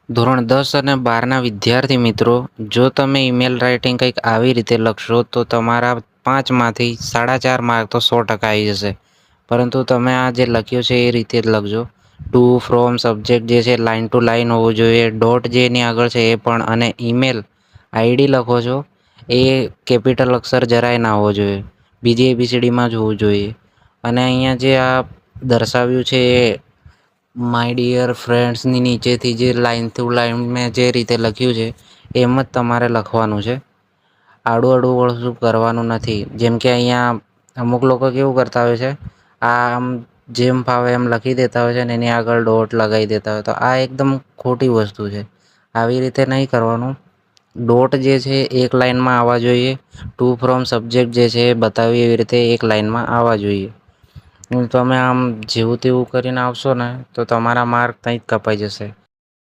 ધોરણ 10 અને 12ના વિદ્યાર્થી મિત્રો, જો તમે ઈમેલ રાઇટિંગ કંઈક આવી રીતે લખશો તો તમારા 5માંથી 4.5 માર્ક તો 100% આવી જશે. પરંતુ તમે આ જે લખ્યું છે એ રીતે જ લખજો. ટુ ફ્રોમ સબ્જેક્ટ જે છે લાઈન ટુ લાઈન હોવું જોઈએ. ડોટ જે એની આગળ છે એ પણ, અને ઈમેલ આઈડી લખો છો એ કેપિટલ અક્ષર જરાય ના હોવો જોઈએ. બીજી ABCDમાં જ હોવું જોઈએ. અને અહીંયા જે આ દર્શાવ્યું છે એ માય ડિયર ફ્રેન્ડ્સની નીચેથી જે લાઈન ટુ લાઈન મેં જે રીતે લખ્યું છે એમ જ તમારે લખવાનું છે. આડું વળશું કરવાનું નથી. જેમ કે અહીંયા અમુક લોકો કેવું કરતા હોય છે, આમ જેમ ફાવે એમ લખી દેતા હોય છે ને એની આગળ ડોટ લગાવી દેતા હોય, તો આ એકદમ ખોટી વસ્તુ છે. આવી રીતે નહીં કરવાનું. ડોટ જે છે એક લાઈનમાં આવવા જોઈએ. ટુ ફ્રોમ સબ્જેક્ટ જે છે એ બતાવી એવી રીતે એક લાઈનમાં આવવા જોઈએ. તમે આમ જેવું તેવું કરીને આવશો ને તો તમારા માર્ક ત્યાં જ કપાઈ જશે.